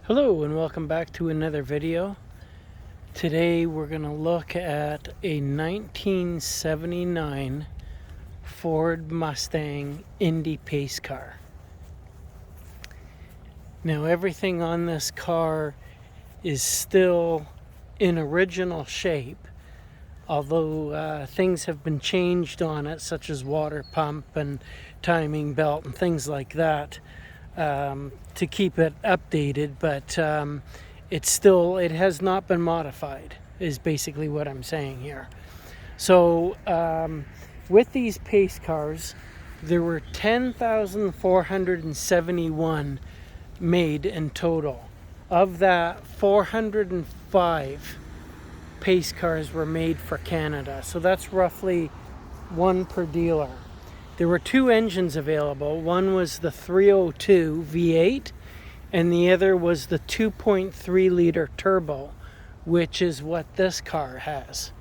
Hello and welcome back to another video. Today we're going to look at a 1979 Ford Mustang Indy pace car. Now everything on this car is still in original shape, although things have been changed on it, such as water pump and timing belt and things like that. To keep it updated, but it has not been modified, is basically what I'm saying here. So with these pace cars, there were 10,471 made in total. Of that, 405 pace cars were made for Canada, so that's roughly one per dealer. There were two engines available. One was the 302 V8 and the other was the 2.3 liter turbo, which is what this car has.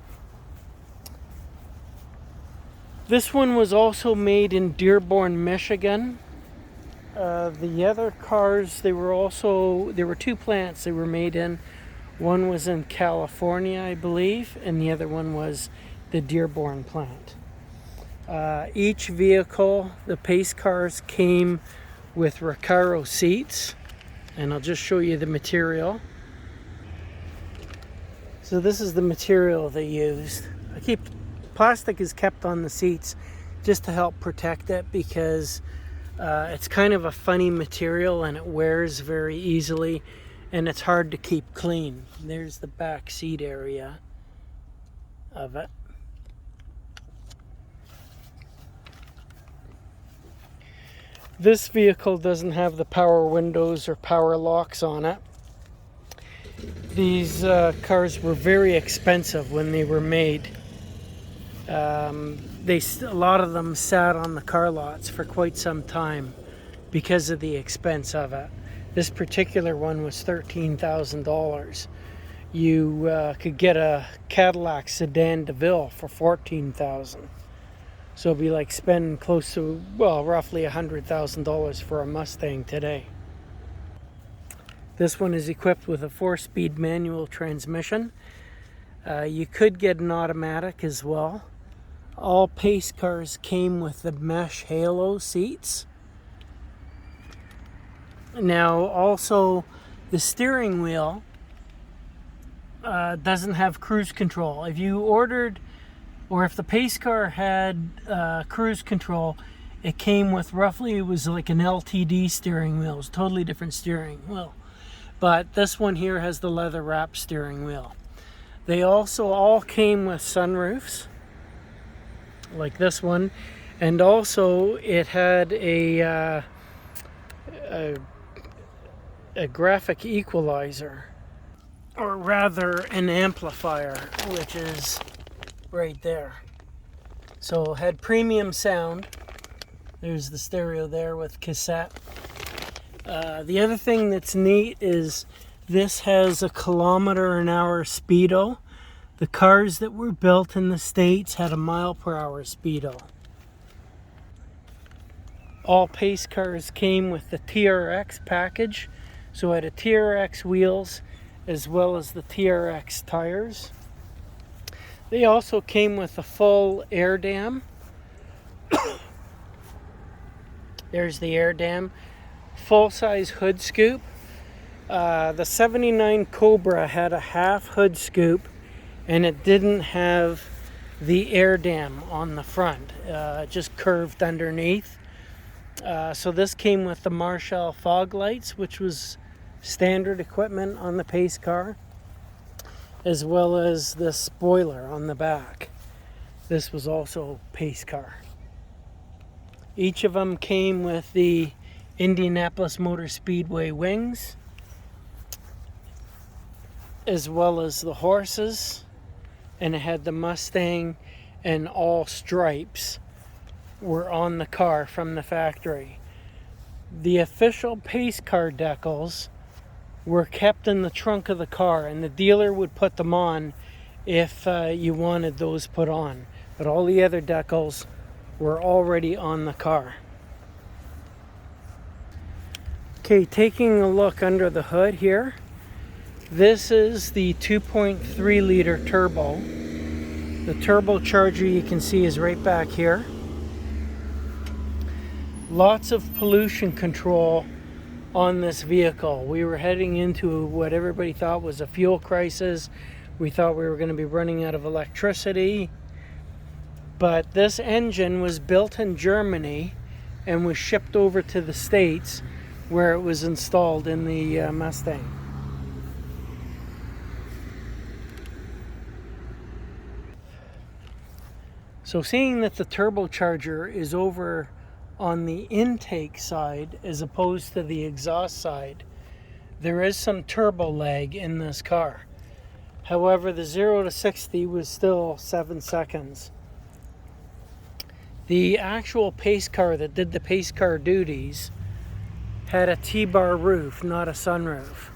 This one was also made in Dearborn, Michigan. The other cars, there were two plants they were made in. One was in California, I believe, and the other one was the Dearborn plant. Each vehicle, the pace cars, came with Recaro seats, and I'll just show you the material. So this is the material they used. Plastic is kept on the seats just to help protect it, because it's kind of a funny material and it wears very easily and it's hard to keep clean. There's the back seat area of it. This vehicle doesn't have the power windows or power locks on it. These cars were very expensive when they were made. A lot of them sat on the car lots for quite some time because of the expense of it. This particular one was $13,000. You could get a Cadillac Sedan DeVille for $14,000. So it'd be like spending close to, roughly $100,000 for a Mustang today. This one is equipped with a 4-speed manual transmission. You could get an automatic as well. All pace cars came with the mesh halo seats. Now also the steering wheel doesn't have cruise control. If the pace car had cruise control, it came with it was like an LTD steering wheel. It was a totally different steering wheel. But this one here has the leather wrap steering wheel. They also all came with sunroofs, like this one. And also it had a graphic equalizer, or rather an amplifier, which is right there. So it had premium sound. There's the stereo there with cassette. The other thing that's neat is this has a km/h speedo. The cars that were built in the States had a mph speedo. All pace cars came with the TRX package. So it had a TRX wheels as well as the TRX tires. They also came with a full air dam. There's the air dam. Full-size hood scoop. The 79 Cobra had a half hood scoop, and it didn't have the air dam on the front. It just curved underneath. So this came with the Marshall fog lights, which was standard equipment on the pace car, as well as the spoiler on the back. This was also pace car. Each of them came with the Indianapolis Motor Speedway wings, as well as the horses, and it had the Mustang, and all stripes were on the car from the factory. The official pace car decals were kept in the trunk of the car, and the dealer would put them on if you wanted those put on. But all the other decals were already on the car. Okay, taking a look under the hood here. This is the 2.3 liter turbo. The turbocharger you can see is right back here. Lots of pollution control on this vehicle. We were heading into what everybody thought was a fuel crisis. We thought we were going to be running out of electricity. But this engine was built in Germany and was shipped over to the States, where it was installed in the Mustang. So seeing that the turbocharger is over on the intake side as opposed to the exhaust side, there is some turbo lag in this car. However, the 0 to 60 was still 7 seconds. The actual pace car that did the pace car duties had a T-bar roof, not a sunroof.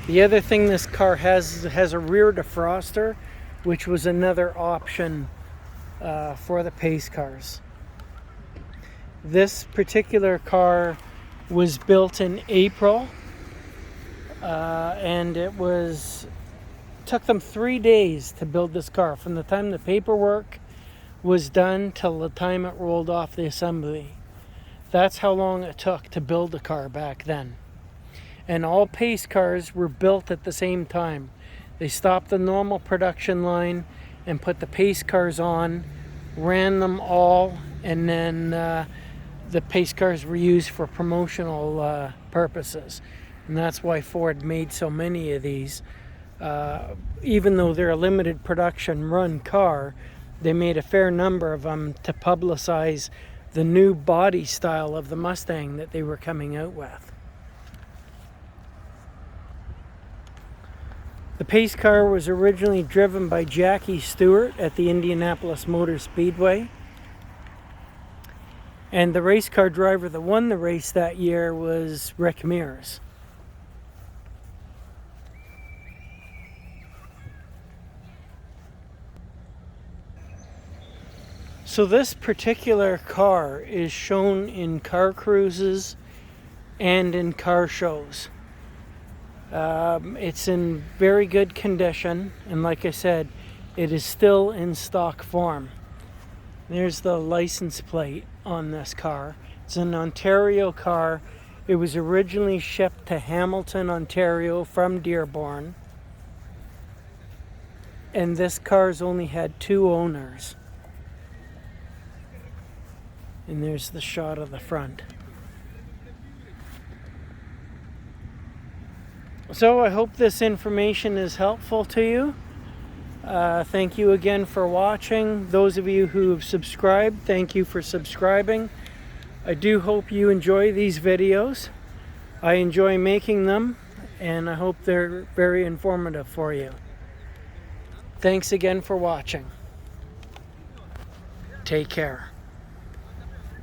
The other thing this car has a rear defroster, which was another option for the pace cars. This particular car was built in April, and took them 3 days to build this car, from the time the paperwork was done till the time it rolled off the assembly. That's how long it took to build the car back then. And all pace cars were built at the same time. They stopped the normal production line and put the pace cars on, ran them all, and then the pace cars were used for promotional purposes. And that's why Ford made so many of these. Even though they're a limited production run car, they made a fair number of them to publicize the new body style of the Mustang that they were coming out with. The pace car was originally driven by Jackie Stewart at the Indianapolis Motor Speedway. And the race car driver that won the race that year was Rick Mears. So this particular car is shown in car cruises and in car shows. It's in very good condition, and like I said, it is still in stock form. There's the license plate on this car. It's an Ontario car. It was originally shipped to Hamilton, Ontario from Dearborn. And this car's only had 2 owners. And there's the shot of the front. So I hope this information is helpful to you. Thank you again for watching. Those of you who have subscribed, thank you for subscribing. I do hope you enjoy these videos. I enjoy making them, and I hope they're very informative for you. Thanks again for watching. Take care.